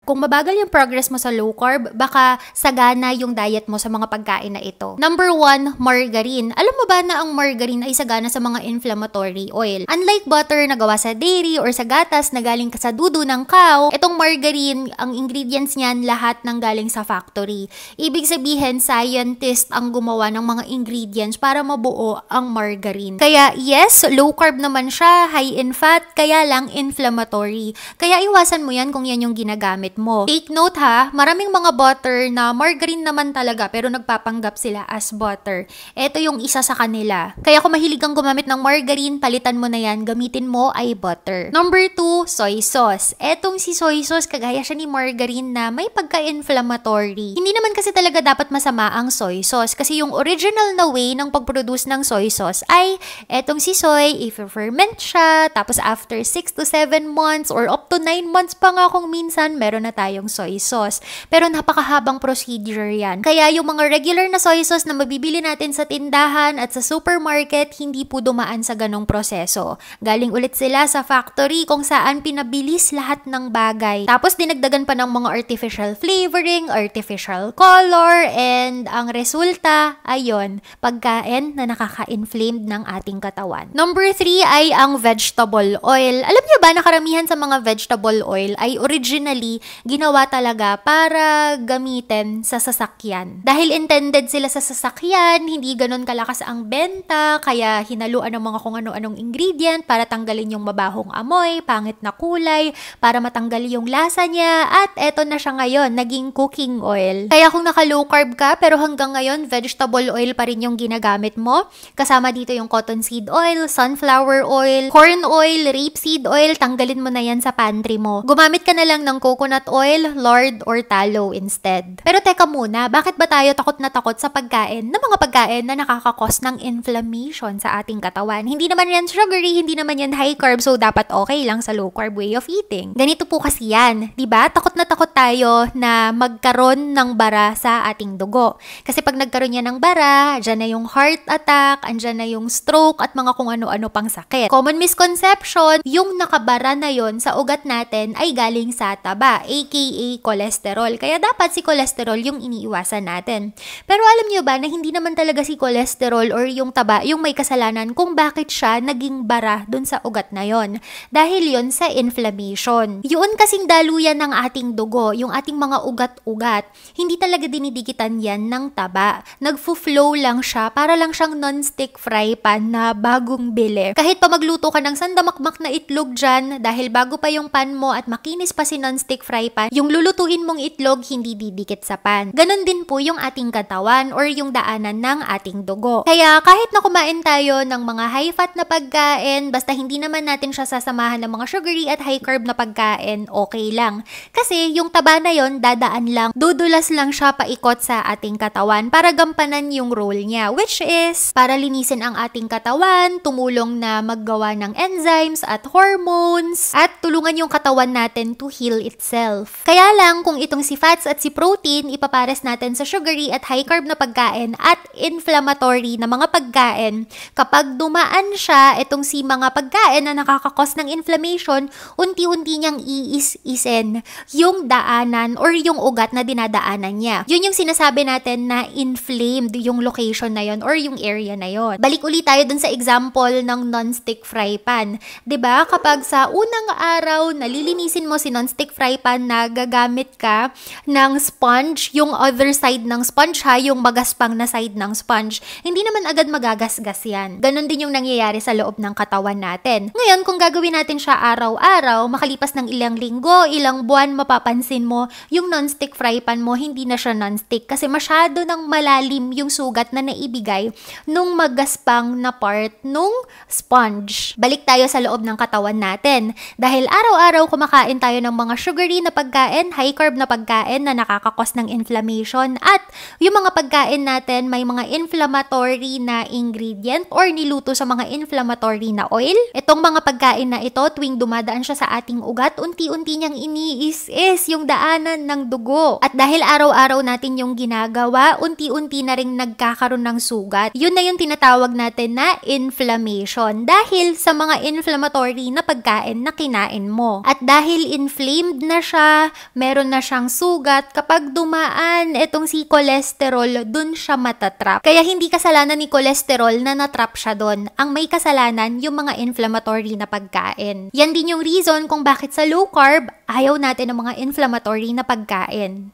Kung mabagal yung progress mo sa low carb, baka sagana yung diet mo sa mga pagkain na ito. Number 1, margarine. Alam mo ba na ang margarine ay sagana sa mga inflammatory oil? Unlike butter na gawa sa dairy or sa gatas na galing sa dudu ng cow, itong margarine, ang ingredients niyan lahat ng galing sa factory. Ibig sabihin, scientist ang gumawa ng mga ingredients para mabuo ang margarine. Kaya yes, low carb naman siya, high in fat, kaya lang inflammatory. Kaya iwasan mo yan kung yan yung ginagamit mo. Take note ha, maraming mga butter na margarine naman talaga pero nagpapanggap sila as butter. Ito yung isa sa kanila. Kaya kung mahilig kang gumamit ng margarine, palitan mo na yan, gamitin mo ay butter. Number 2, soy sauce. Etong si soy sauce, kagaya siya ni margarine na may pagka-inflammatory. Hindi naman kasi talaga dapat masama ang soy sauce kasi yung original na way ng pag-produce ng soy sauce ay etong si soy, i-ferment siya, tapos after 6 to 7 months or up to 9 months pa nga kung minsan, meron na tayong soy sauce. Pero napakahabang procedure yan. Kaya yung mga regular na soy sauce na mabibili natin sa tindahan at sa supermarket, hindi po dumaan sa ganong proseso. Galing ulit sila sa factory kung saan pinabilis lahat ng bagay. Tapos dinagdagan pa ng mga artificial flavoring, artificial color, and ang resulta, ayun, pagkain na nakaka-inflamed ng ating katawan. Number 3 ay ang vegetable oil. Alam niyo ba na karamihan sa mga vegetable oil ay originally ginawa talaga para gamitin sa sasakyan. Dahil intended sila sa sasakyan, hindi ganun kalakas ang benta, kaya hinaluan ng mga kung ano-anong ingredient para tanggalin yung mabahong amoy, pangit na kulay, para matanggal yung lasa niya, at eto na siya ngayon, naging cooking oil. Kaya kung naka-low carb ka, pero hanggang ngayon, vegetable oil pa rin yung ginagamit mo, kasama dito yung cottonseed oil, sunflower oil, corn oil, rapeseed oil, tanggalin mo na yan sa pantry mo. Gumamit ka na lang ng coconut oil, lard, or tallow instead. Pero teka muna, bakit ba tayo takot na takot sa pagkain ng mga pagkain na nakakakos ng inflammation sa ating katawan? Hindi naman yan sugary, hindi naman yan high carb, so dapat okay lang sa low carb way of eating. Ganito po kasi yan, diba? Takot na takot tayo na magkaroon ng bara sa ating dugo. Kasi pag nagkaroon yan ng bara, dyan na yung heart attack, andyan na yung stroke, at mga kung ano-ano pang sakit. Common misconception, yung nakabara na yon sa ugat natin ay galing sa taba, aka cholesterol. Kaya dapat si cholesterol yung iniiwasan natin. Pero alam niyo ba na hindi naman talaga si cholesterol or yung taba yung may kasalanan kung bakit siya naging bara dun sa ugat na yon. Dahil yon sa inflammation. Yun kasing daluyan ng ating dugo, yung ating mga ugat-ugat. Hindi talaga dinidikitan yan ng taba. Nagfo-flow lang siya para lang siyang non-stick fry pan na bagong bili. Kahit pa magluto ka ng sandamakmak na itlog dyan, dahil bago pa yung pan mo at makinis pa si non-stick fry pan, yung lulutuin mong itlog hindi didikit sa pan. Ganon din po yung ating katawan or yung daanan ng ating dugo. Kaya kahit na kumain tayo ng mga high-fat na pagkain, basta hindi naman natin siya sasamahan ng mga sugary at high-carb na pagkain, okay lang. Kasi yung taba na yon dadaan lang, dudulas lang siya paikot sa ating katawan para gampanan yung role niya, which is para linisin ang ating katawan, tumulong na maggawa ng enzymes at hormones, at tulungan yung katawan natin to heal itself. Kaya lang, kung itong si fats at si protein, ipapares natin sa sugary at high carb na pagkain at inflammatory na mga pagkain, kapag dumaan siya, itong si mga pagkain na nakakakos ng inflammation, unti-unti niyang iis-isen yung daanan or yung ugat na dinadaanan niya. Yun yung sinasabi natin na inflamed yung location na yon or yung area na yon. Balik ulit tayo dun sa example ng non-stick fry pan. 'Di ba? Kapag sa unang araw nalilinisin mo si non-stick fry pan na gagamit ka ng sponge, yung other side ng sponge ha, yung magaspang na side ng sponge, hindi naman agad magagasgas yan. Ganon din yung nangyayari sa loob ng katawan natin. Ngayon, kung gagawin natin siya araw-araw, makalipas ng ilang linggo, ilang buwan, mapapansin mo, yung non-stick fry pan mo, hindi na siya non-stick kasi masyado nang malalim yung sugat na naibigay nung magaspang na part nung sponge. Balik tayo sa loob ng katawan natin. Dahil araw-araw kumakain tayo ng mga sugary na pagkain, high carb na pagkain na nakakakos ng inflammation, at yung mga pagkain natin may mga inflammatory na ingredient or niluto sa mga inflammatory na oil. Itong mga pagkain na ito, tuwing dumadaan siya sa ating ugat, unti-unti niyang iniis-is yung daanan ng dugo. At dahil araw-araw natin yung ginagawa, unti-unti na rin nagkakaroon ng sugat. Yun na yung tinatawag natin na inflammation dahil sa mga inflammatory na pagkain na kinain mo. At dahil inflamed na siya, siya, meron na siyang sugat, kapag dumaan itong si cholesterol, dun siya matatrap. Kaya hindi kasalanan ni cholesterol na natrap siya dun. Ang may kasalanan, yung mga inflammatory na pagkain. Yan din yung reason kung bakit sa low carb, ayaw natin ng mga inflammatory na pagkain.